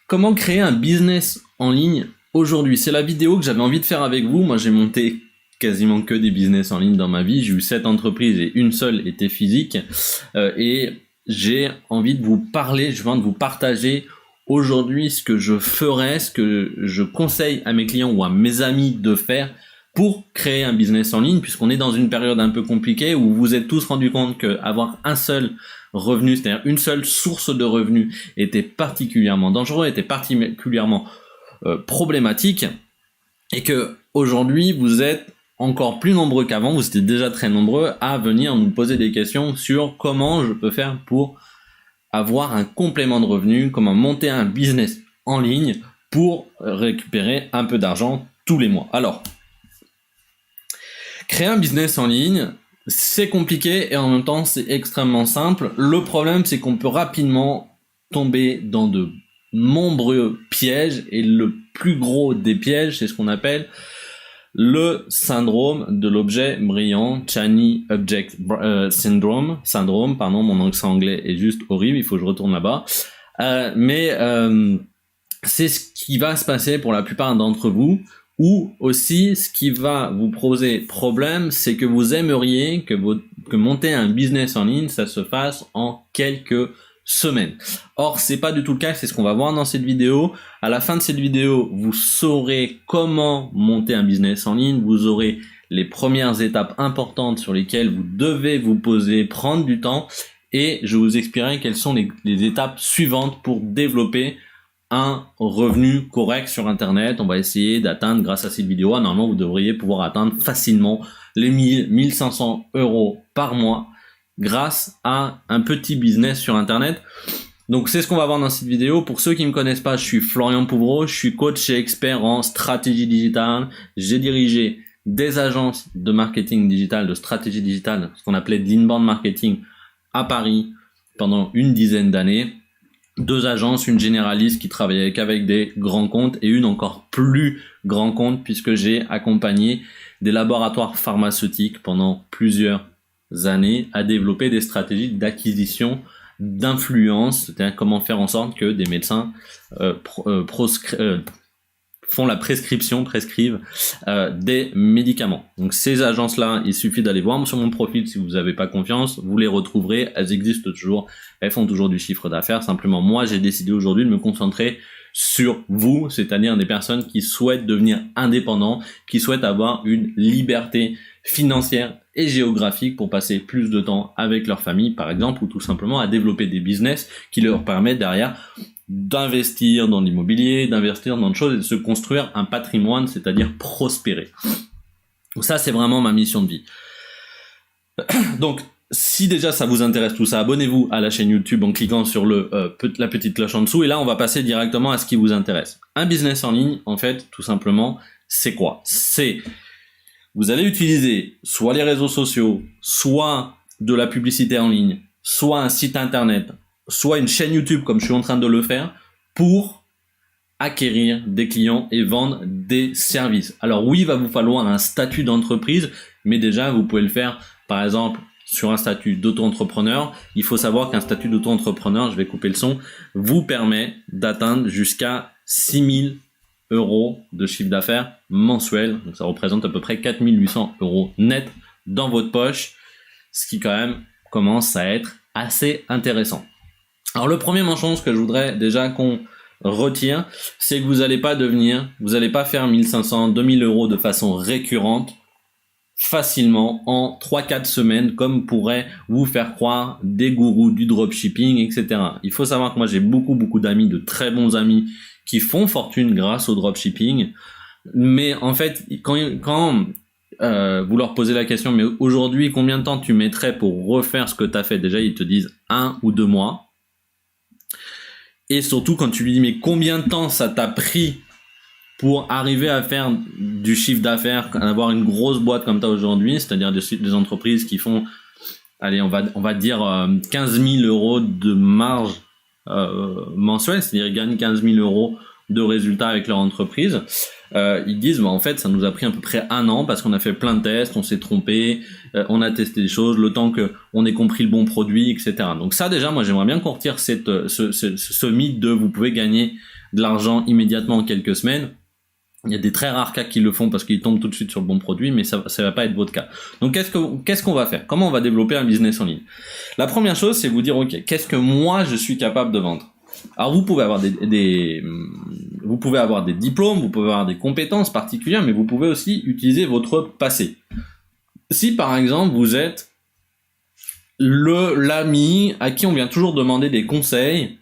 Comment créer un business en ligne aujourd'hui? C'est la vidéo que j'avais envie de faire avec vous. Moi, j'ai monté quasiment que des business en ligne dans ma vie. J'ai eu 7 entreprises et une seule était physique. Et j'ai envie de vous parler, je viens de vous partager aujourd'hui ce que je ferais, ce que je conseille à mes clients ou à mes amis de faire pour créer un business en ligne, puisqu'on est dans une période un peu compliquée où vous vous êtes tous rendu compte qu'avoir un seul revenu, c'est-à-dire une seule source de revenus, était particulièrement dangereux, était particulièrement problématique, et que aujourd'hui vous êtes encore plus nombreux qu'avant, vous étiez déjà très nombreux à venir nous poser des questions sur comment je peux faire pour avoir un complément de revenus, comment monter un business en ligne pour récupérer un peu d'argent tous les mois. Alors, créer un business en ligne, c'est compliqué et en même temps c'est extrêmement simple. Le problème, c'est qu'on peut rapidement tomber dans de nombreux pièges, et le plus gros des pièges, c'est ce qu'on appelle le syndrome de l'objet brillant, Shiny Object Syndrome, pardon, mon accent anglais est juste horrible, il faut que je retourne là-bas. C'est ce qui va se passer pour la plupart d'entre vous. Ou aussi, ce qui va vous poser problème, c'est que vous aimeriez que monter un business en ligne, ça se fasse en quelques semaines. Or, c'est pas du tout le cas, c'est ce qu'on va voir dans cette vidéo. À la fin de cette vidéo, vous saurez comment monter un business en ligne, vous aurez les premières étapes importantes sur lesquelles vous devez vous poser, prendre du temps, et je vous expliquerai quelles sont les étapes suivantes pour développer un revenu correct sur Internet. On va essayer d'atteindre, grâce à cette vidéo, normalement vous devriez pouvoir atteindre facilement les 1000-1500 euros par mois grâce à un petit business sur Internet. Donc c'est ce qu'on va voir dans cette vidéo. Pour ceux qui ne me connaissent pas, je suis Florian Pouvreau, je suis coach et expert en stratégie digitale. J'ai dirigé des agences de marketing digital, de stratégie digitale, ce qu'on appelait de l'inbound marketing à Paris pendant une dizaine d'années. 2 agences, une généraliste qui travaillait qu'avec des grands comptes et une encore plus grand compte, puisque j'ai accompagné des laboratoires pharmaceutiques pendant plusieurs années à développer des stratégies d'acquisition d'influence, c'est-à-dire comment faire en sorte que des médecins prescrivent des médicaments. Donc ces agences-là, il suffit d'aller voir sur mon profil si vous n'avez pas confiance, vous les retrouverez, elles existent toujours, elles font toujours du chiffre d'affaires. Simplement, moi, j'ai décidé aujourd'hui de me concentrer sur vous, c'est-à-dire des personnes qui souhaitent devenir indépendants, qui souhaitent avoir une liberté financière et géographique pour passer plus de temps avec leur famille, par exemple, ou tout simplement à développer des business qui leur permettent derrière d'investir dans l'immobilier, d'investir dans des choses et de se construire un patrimoine, c'est-à-dire prospérer. Donc ça, c'est vraiment ma mission de vie. Donc, si déjà ça vous intéresse tout ça, abonnez-vous à la chaîne YouTube en cliquant sur la petite cloche en dessous, et là, on va passer directement à ce qui vous intéresse. Un business en ligne, en fait, tout simplement, c'est quoi? Vous allez utiliser soit les réseaux sociaux, soit de la publicité en ligne, soit un site internet, soit une chaîne YouTube comme je suis en train de le faire, pour acquérir des clients et vendre des services. Alors oui, il va vous falloir un statut d'entreprise, mais déjà vous pouvez le faire par exemple sur un statut d'auto-entrepreneur. Il faut savoir qu'un statut d'auto-entrepreneur, je vais couper le son, vous permet d'atteindre jusqu'à 6000 euros de chiffre d'affaires mensuel. Donc ça représente à peu près 4800 euros net dans votre poche, ce qui quand même commence à être assez intéressant. Alors le premier manchon, ce que je voudrais déjà qu'on retire, c'est que vous n'allez pas faire 1500, 2000 euros de façon récurrente facilement en 3-4 semaines comme pourraient vous faire croire des gourous du dropshipping, etc. Il faut savoir que moi j'ai beaucoup d'amis, de très bons amis qui font fortune grâce au dropshipping, mais en fait quand vous leur posez la question, mais aujourd'hui combien de temps tu mettrais pour refaire ce que tu as fait, déjà ils te disent 1 ou 2 mois. Et surtout quand tu lui dis mais combien de temps ça t'a pris pour arriver à faire du chiffre d'affaires, à avoir une grosse boîte comme tu as aujourd'hui, c'est-à-dire des entreprises qui font, allez, on va dire 15 000 euros de marge mensuelle, c'est-à-dire ils gagnent 15 000 euros de résultats avec leur entreprise. Ils disent en fait ça nous a pris à peu près 1 an parce qu'on a fait plein de tests, on s'est trompé, on a testé des choses, le temps que on ait compris le bon produit, etc. Donc ça déjà moi j'aimerais bien qu'on retire ce mythe de vous pouvez gagner de l'argent immédiatement en quelques semaines. Il y a des très rares cas qui le font parce qu'ils tombent tout de suite sur le bon produit, mais ça va pas être votre cas. Donc qu'est-ce qu'on va faire? Comment on va développer un business en ligne? La première chose, c'est vous dire, ok, qu'est-ce que moi je suis capable de vendre? Alors vous pouvez avoir vous pouvez avoir des diplômes, vous pouvez avoir des compétences particulières, mais vous pouvez aussi utiliser votre passé. Si par exemple vous êtes l'ami à qui on vient toujours demander des conseils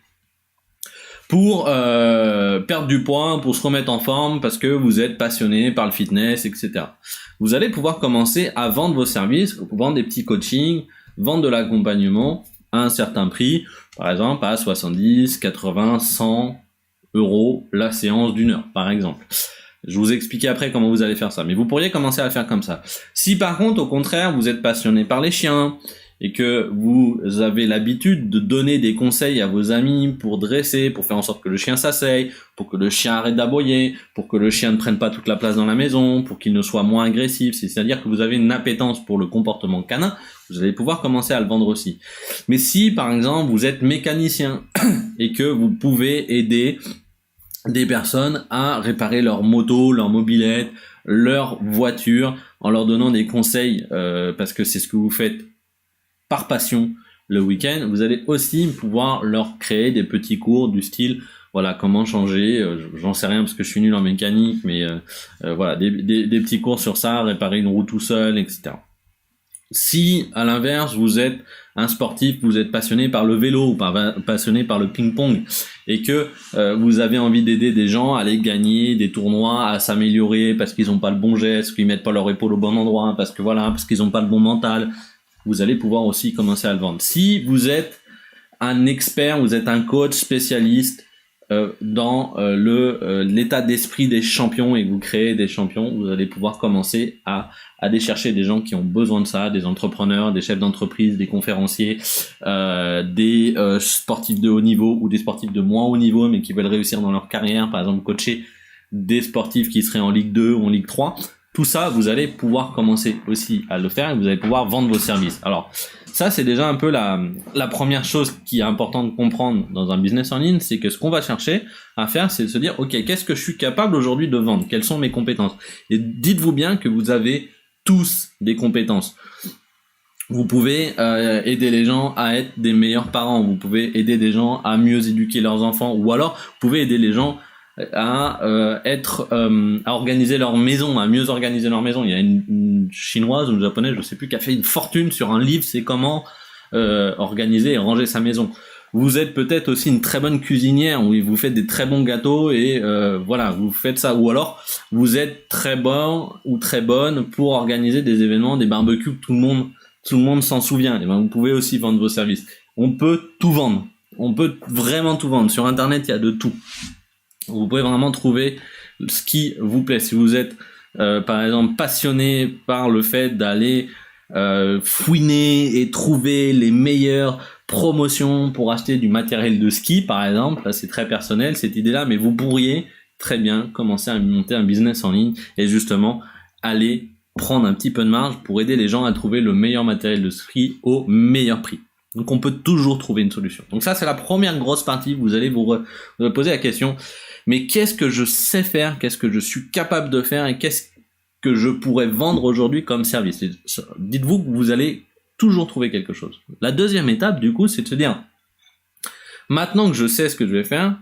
pour perdre du poids, pour se remettre en forme, parce que vous êtes passionné par le fitness, etc. Vous allez pouvoir commencer à vendre vos services, vendre des petits coachings, vendre de l'accompagnement à un certain prix, par exemple à 70, 80, 100 euros la séance d'1 heure, par exemple. Je vous expliquer après comment vous allez faire ça, mais vous pourriez commencer à le faire comme ça. Si par contre, au contraire, vous êtes passionné par les chiens, et que vous avez l'habitude de donner des conseils à vos amis pour dresser, pour faire en sorte que le chien s'asseye, pour que le chien arrête d'aboyer, pour que le chien ne prenne pas toute la place dans la maison, pour qu'il ne soit moins agressif, c'est-à-dire que vous avez une appétence pour le comportement canin, vous allez pouvoir commencer à le vendre aussi. Mais si, par exemple, vous êtes mécanicien et que vous pouvez aider des personnes à réparer leur moto, leur mobilette, leur voiture, en leur donnant des conseils, parce que c'est ce que vous faites par passion le week-end, vous allez aussi pouvoir leur créer des petits cours du style, voilà, comment changer, j'en sais rien parce que je suis nul en mécanique, mais voilà, des petits cours sur ça, réparer une roue tout seul, etc. Si, à l'inverse, vous êtes un sportif, vous êtes passionné par le vélo ou passionné par le ping-pong et que vous avez envie d'aider des gens à aller gagner des tournois, à s'améliorer parce qu'ils n'ont pas le bon geste, qu'ils mettent pas leur épaule au bon endroit, parce qu'ils n'ont pas le bon mental, vous allez pouvoir aussi commencer à le vendre. Si vous êtes un expert, vous êtes un coach spécialiste dans l'état d'esprit des champions et que vous créez des champions, vous allez pouvoir commencer à aller chercher des gens qui ont besoin de ça, des entrepreneurs, des chefs d'entreprise, des conférenciers, des sportifs de haut niveau ou des sportifs de moins haut niveau mais qui veulent réussir dans leur carrière, par exemple coacher des sportifs qui seraient en Ligue 2 ou en Ligue 3. Tout ça, vous allez pouvoir commencer aussi à le faire et vous allez pouvoir vendre vos services. Alors, ça, c'est déjà un peu la première chose qui est importante de comprendre dans un business en ligne, c'est que ce qu'on va chercher à faire, c'est de se dire, OK, qu'est-ce que je suis capable aujourd'hui de vendre? Quelles sont mes compétences? Et dites-vous bien que vous avez tous des compétences. Vous pouvez aider les gens à être des meilleurs parents, vous pouvez aider des gens à mieux éduquer leurs enfants, ou alors vous pouvez aider les gens à organiser leur maison, à mieux organiser leur maison. Il y a une chinoise ou une japonaise, je sais plus, qui a fait une fortune sur un livre, c'est comment organiser et ranger sa maison. Vous êtes peut-être aussi une très bonne cuisinière, où vous faites des très bons gâteaux et voilà, vous faites ça. Ou alors, vous êtes très bon ou très bonne pour organiser des événements, des barbecues que tout le monde s'en souvient. Et ben, vous pouvez aussi vendre vos services. On peut tout vendre. On peut vraiment tout vendre. Sur Internet, il y a de tout. Vous pouvez vraiment trouver ce qui vous plaît. Si vous êtes, par exemple, passionné par le fait d'aller fouiner et trouver les meilleures promotions pour acheter du matériel de ski, par exemple, là, c'est très personnel cette idée-là, mais vous pourriez très bien commencer à monter un business en ligne et justement aller prendre un petit peu de marge pour aider les gens à trouver le meilleur matériel de ski au meilleur prix. Donc on peut toujours trouver une solution. Donc ça, c'est la première grosse partie. Vous allez vous poser la question, mais qu'est-ce que je sais faire, qu'est-ce que je suis capable de faire et qu'est-ce que je pourrais vendre aujourd'hui comme service? Dites-vous que vous allez toujours trouver quelque chose. La deuxième étape, du coup, c'est de se dire, maintenant que je sais ce que je vais faire,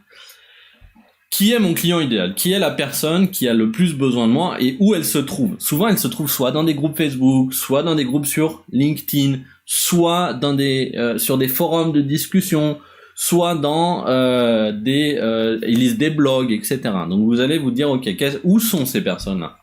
qui est mon client idéal? Qui est la personne qui a le plus besoin de moi et où elle se trouve? Souvent, elle se trouve soit dans des groupes Facebook, soit dans des groupes sur LinkedIn, soit dans sur des forums de discussion, soit dans ils lisent des blogs, etc. Donc vous allez vous dire, ok, où sont ces personnes-là?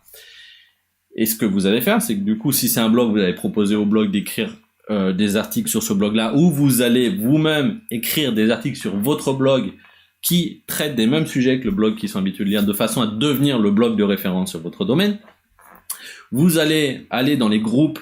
Et ce que vous allez faire, c'est que du coup, si c'est un blog, vous allez proposer au blog d'écrire des articles sur ce blog-là, ou vous allez vous-même écrire des articles sur votre blog qui traitent des mêmes sujets que le blog qu'ils sont habitués de lire, de façon à devenir le blog de référence sur votre domaine. Vous allez aller dans les groupes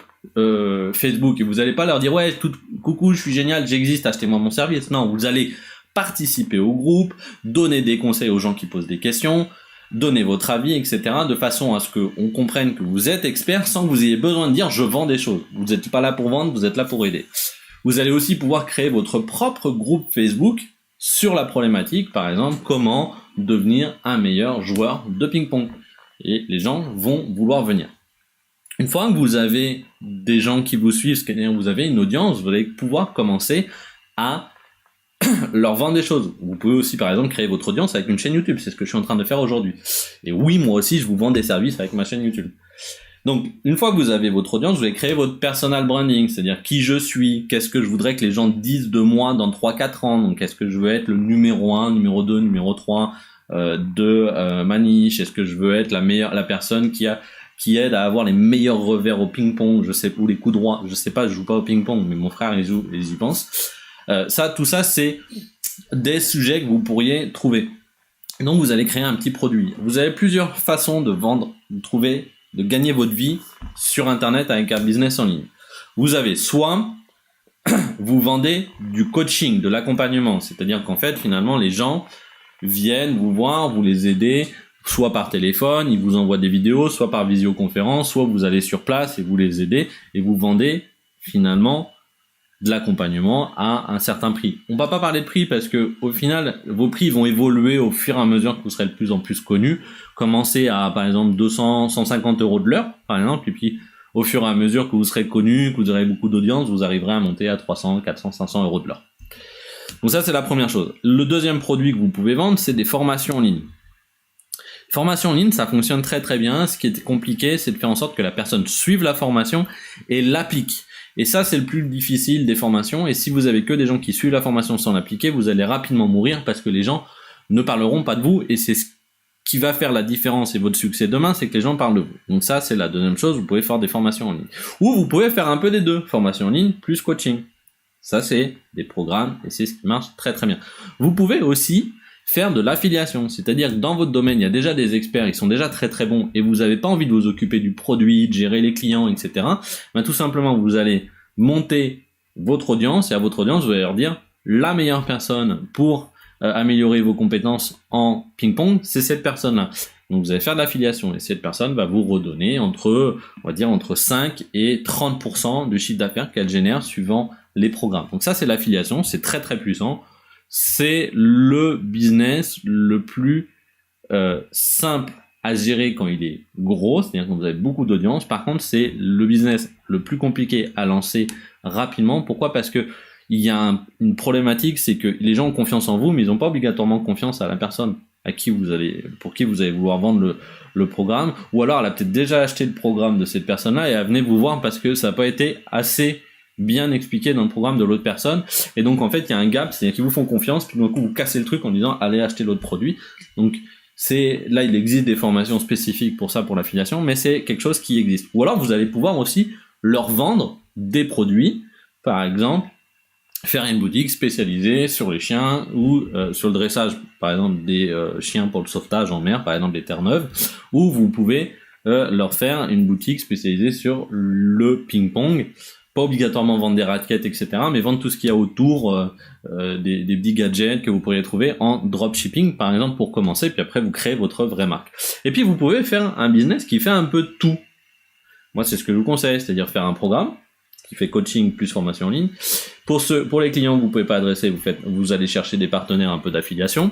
Facebook et vous n'allez pas leur dire ouais coucou je suis génial, j'existe, achetez-moi mon service. Non, vous allez participer au groupe, donner des conseils aux gens qui posent des questions, donner votre avis, etc. de façon à ce qu'on comprenne que vous êtes expert sans que vous ayez besoin de dire je vends des choses. Vous n'êtes pas là pour vendre, vous êtes là pour aider. Vous allez aussi pouvoir créer votre propre groupe Facebook sur la problématique, par exemple comment devenir un meilleur joueur de ping-pong. Et les gens vont vouloir venir. Une fois que vous avez des gens qui vous suivent, c'est-à-dire vous avez une audience, vous allez pouvoir commencer à leur vendre des choses. Vous pouvez aussi, par exemple, créer votre audience avec une chaîne YouTube. C'est ce que je suis en train de faire aujourd'hui. Et oui, moi aussi, je vous vends des services avec ma chaîne YouTube. Donc, une fois que vous avez votre audience, vous allez créer votre personal branding, c'est-à-dire qui je suis, qu'est-ce que je voudrais que les gens disent de moi dans 3-4 ans. Donc, est-ce que je veux être le numéro 1, numéro 2, numéro 3 de ma niche? Est-ce que je veux être la personne qui aide à avoir les meilleurs revers au ping-pong, je sais, ou les coups droits, je sais pas, je joue pas au ping-pong, mais mon frère, il joue, et j'y pense. Tout ça, c'est des sujets que vous pourriez trouver. Donc, vous allez créer un petit produit. Vous avez plusieurs façons de vendre, de gagner votre vie sur Internet avec un business en ligne. Vous avez soit, vous vendez du coaching, de l'accompagnement, c'est-à-dire qu'en fait, finalement, les gens viennent vous voir, vous les aidez, soit par téléphone, ils vous envoient des vidéos, soit par visioconférence, soit vous allez sur place et vous les aidez et vous vendez finalement de l'accompagnement à un certain prix. On va pas parler de prix parce que au final, vos prix vont évoluer au fur et à mesure que vous serez de plus en plus connu. Commencez à, par exemple, 200, 150 € de l'heure, par exemple, et puis au fur et à mesure que vous serez connu, que vous aurez beaucoup d'audience, vous arriverez à monter à 300, 400, 500 € de l'heure. Donc ça, c'est la première chose. Le deuxième produit que vous pouvez vendre, c'est des formations en ligne. Formation en ligne, ça fonctionne très très bien. Ce qui est compliqué, c'est de faire en sorte que la personne suive la formation et l'applique. Et ça, c'est le plus difficile des formations. Et si vous avez que des gens qui suivent la formation sans l'appliquer, vous allez rapidement mourir parce que les gens ne parleront pas de vous. Et c'est ce qui va faire la différence et votre succès demain, c'est que les gens parlent de vous. Donc ça, c'est la deuxième chose. Vous pouvez faire des formations en ligne. Ou vous pouvez faire un peu des deux. Formation en ligne plus coaching. Ça, c'est des programmes et c'est ce qui marche très très bien. Vous pouvez aussi faire de l'affiliation, c'est-à-dire que dans votre domaine, il y a déjà des experts, ils sont déjà très très bons et vous n'avez pas envie de vous occuper du produit, de gérer les clients, etc. Ben, tout simplement, vous allez monter votre audience et à votre audience, vous allez leur dire la meilleure personne pour améliorer vos compétences en ping-pong, c'est cette personne-là. Donc vous allez faire de l'affiliation et cette personne va vous redonner entre 5 et 30% du chiffre d'affaires qu'elle génère suivant les programmes. Donc ça, c'est l'affiliation, c'est très très puissant. C'est le business le plus simple à gérer quand il est gros, c'est-à-dire quand vous avez beaucoup d'audience. Par contre, c'est le business le plus compliqué à lancer rapidement. Pourquoi ? Parce que il y a une problématique, c'est que les gens ont confiance en vous, mais ils n'ont pas obligatoirement confiance à la personne pour qui vous allez vouloir vendre le programme. Ou alors, elle a peut-être déjà acheté le programme de cette personne-là et elle venait vous voir parce que ça n'a pas été assez bien expliqué dans le programme de l'autre personne. Et donc, en fait, il y a un gap, c'est-à-dire qu'ils vous font confiance, puis d'un coup, vous cassez le truc en disant, allez acheter l'autre produit. Donc, là, il existe des formations spécifiques pour ça, pour l'affiliation, mais c'est quelque chose qui existe. Ou alors, vous allez pouvoir aussi leur vendre des produits, par exemple, faire une boutique spécialisée sur les chiens ou sur le dressage, par exemple, des chiens pour le sauvetage en mer, par exemple, des Terre-Neuve, ou vous pouvez leur faire une boutique spécialisée sur le ping-pong. Pas obligatoirement vendre des raquettes, etc., mais vendre tout ce qu'il y a autour, des petits gadgets que vous pourriez trouver en dropshipping, par exemple, pour commencer, puis après vous créez votre vraie marque. Et puis vous pouvez faire un business qui fait un peu de tout. Moi, c'est ce que je vous conseille, c'est-à-dire faire un programme qui fait coaching plus formation en ligne. Pour les clients que vous pouvez pas adresser, vous allez chercher des partenaires un peu d'affiliation,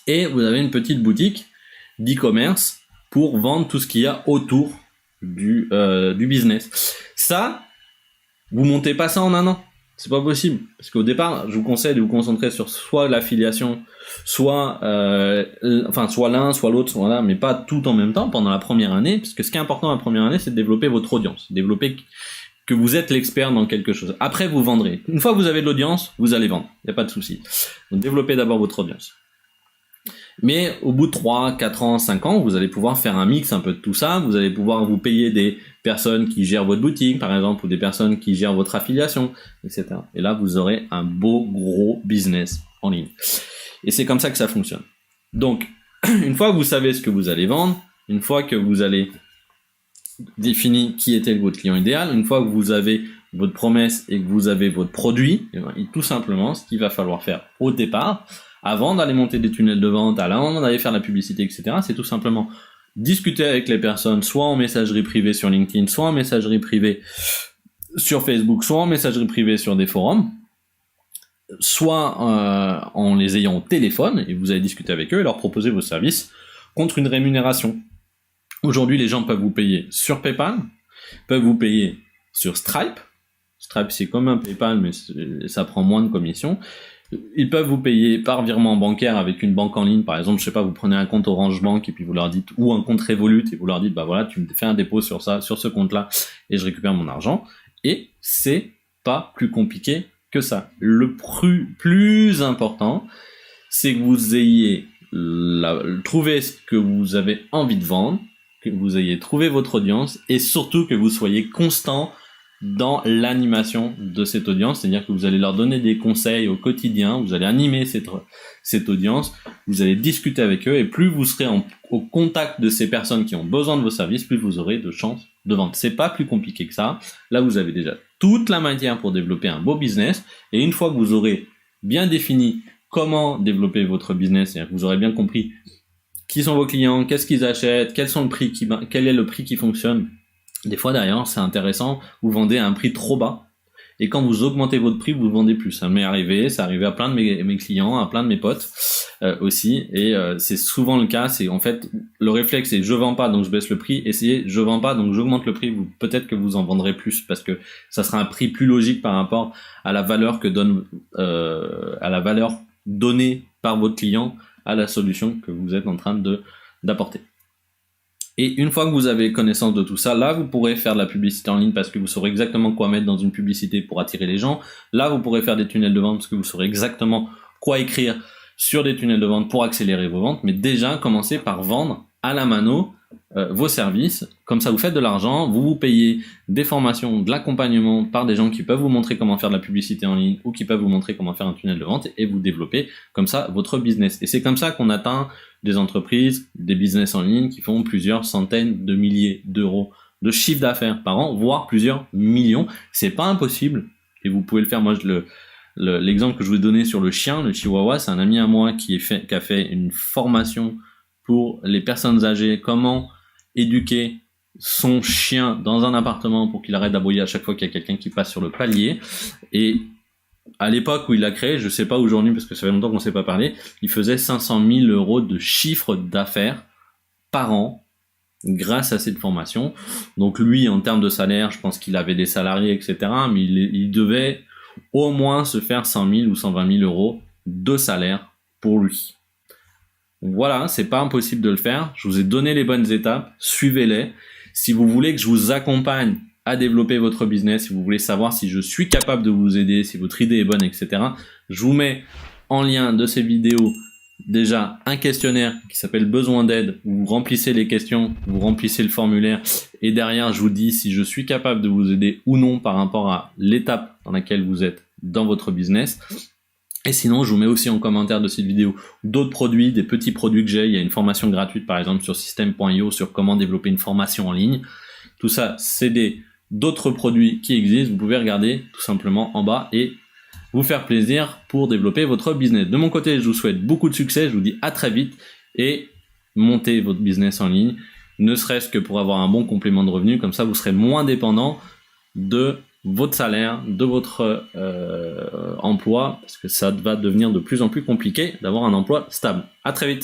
et vous avez une petite boutique d'e-commerce pour vendre tout ce qu'il y a autour du business. Ça, vous montez pas ça en un an, c'est pas possible, parce qu'au départ, je vous conseille de vous concentrer sur soit l'affiliation, soit l'un, soit l'autre, soit là, mais pas tout en même temps pendant la première année, parce que ce qui est important la première année, c'est de développer votre audience, développer que vous êtes l'expert dans quelque chose. Après, vous vendrez. Une fois que vous avez de l'audience, vous allez vendre, il n'y a pas de souci. Donc développez d'abord votre audience. Mais au bout de 3, 4 ans, 5 ans, vous allez pouvoir faire un mix un peu de tout ça, vous allez pouvoir vous payer des personnes qui gèrent votre boutique, par exemple, ou des personnes qui gèrent votre affiliation, etc. Et là, vous aurez un beau, gros business en ligne. Et c'est comme ça que ça fonctionne. Donc, une fois que vous savez ce que vous allez vendre, une fois que vous allez définir qui était votre client idéal, une fois que vous avez votre promesse et que vous avez votre produit, et tout simplement, ce qu'il va falloir faire au départ, avant d'aller monter des tunnels de vente, avant d'aller faire la publicité, etc., c'est tout simplement discuter avec les personnes, soit en messagerie privée sur LinkedIn, soit en messagerie privée sur Facebook, soit en messagerie privée sur des forums, soit en les ayant au téléphone, et vous allez discuter avec eux et leur proposer vos services contre une rémunération. Aujourd'hui, les gens peuvent vous payer sur PayPal, peuvent vous payer sur Stripe. Stripe, c'est comme un PayPal, mais ça prend moins de commissions. Ils peuvent vous payer par virement bancaire avec une banque en ligne. Par exemple, je sais pas, vous prenez un compte Orange Bank et puis vous leur dites, ou un compte Revolut, et vous leur dites, bah voilà, tu me fais un dépôt sur ça, sur ce compte-là, et je récupère mon argent. Et c'est pas plus compliqué que ça. Le plus important, c'est que vous ayez trouvé ce que vous avez envie de vendre, que vous ayez trouvé votre audience, et surtout que vous soyez constant dans l'animation de cette audience, c'est-à-dire que vous allez leur donner des conseils au quotidien, vous allez animer cette audience, vous allez discuter avec eux, et plus vous serez au contact de ces personnes qui ont besoin de vos services, plus vous aurez de chances de vente. C'est pas plus compliqué que ça. Là, vous avez déjà toute la matière pour développer un beau business, et une fois que vous aurez bien défini comment développer votre business, c'est-à-dire que vous aurez bien compris qui sont vos clients, qu'est-ce qu'ils achètent, quel est le prix qui fonctionne. Des fois, d'ailleurs, c'est intéressant, vous vendez à un prix trop bas, et quand vous augmentez votre prix, vous vendez plus. Ça m'est arrivé, ça arrivé à plein de mes clients, à plein de mes potes aussi, et c'est souvent le cas. C'est en fait, le réflexe c'est je vends pas, donc je baisse le prix. Essayez, je vends pas, donc j'augmente le prix. Peut-être que vous en vendrez plus, parce que ça sera un prix plus logique par rapport à la valeur que donne, à la valeur donnée par votre client à la solution que vous êtes en train d'apporter. Et une fois que vous avez connaissance de tout ça, là, vous pourrez faire de la publicité en ligne parce que vous saurez exactement quoi mettre dans une publicité pour attirer les gens. Là, vous pourrez faire des tunnels de vente parce que vous saurez exactement quoi écrire sur des tunnels de vente pour accélérer vos ventes. Mais déjà, commencez par vendre à la mano vos services. Comme ça, vous faites de l'argent, vous payez des formations, de l'accompagnement par des gens qui peuvent vous montrer comment faire de la publicité en ligne ou qui peuvent vous montrer comment faire un tunnel de vente, et vous développez comme ça votre business. Et c'est comme ça qu'on atteint des entreprises, des business en ligne qui font plusieurs centaines de milliers d'euros de chiffre d'affaires par an, voire plusieurs millions. C'est pas impossible et vous pouvez le faire. Moi, l'exemple que je vous ai donné sur le chien, le chihuahua, c'est un ami à moi qui a fait une formation pour les personnes âgées, comment éduquer son chien dans un appartement pour qu'il arrête d'aboyer à chaque fois qu'il y a quelqu'un qui passe sur le palier. Et à l'époque où il l'a créé, je sais pas aujourd'hui parce que ça fait longtemps qu'on s'est pas parlé, il faisait 500 000 euros de chiffre d'affaires par an grâce à cette formation. Donc lui, en termes de salaire, je pense qu'il avait des salariés, etc. Mais il devait au moins se faire 100 000 ou 120 000 euros de salaire pour lui. Voilà, c'est pas impossible de le faire. Je vous ai donné les bonnes étapes, suivez-les. Si vous voulez que je vous accompagne à développer votre business, si vous voulez savoir si je suis capable de vous aider, si votre idée est bonne, etc., je vous mets en lien de ces vidéos déjà un questionnaire qui s'appelle Besoin d'aide, où vous remplissez les questions, vous remplissez le formulaire, et derrière je vous dis si je suis capable de vous aider ou non par rapport à l'étape dans laquelle vous êtes dans votre business. Et sinon, je vous mets aussi en commentaire de cette vidéo d'autres produits, des petits produits que j'ai. Il y a une formation gratuite, par exemple, sur System.io sur comment développer une formation en ligne. Tout ça, c'est d'autres produits qui existent. Vous pouvez regarder tout simplement en bas et vous faire plaisir pour développer votre business. De mon côté, je vous souhaite beaucoup de succès. Je vous dis à très vite et montez votre business en ligne, ne serait-ce que pour avoir un bon complément de revenus. Comme ça, vous serez moins dépendant de votre salaire, de votre emploi, parce que ça va devenir de plus en plus compliqué d'avoir un emploi stable. À très vite.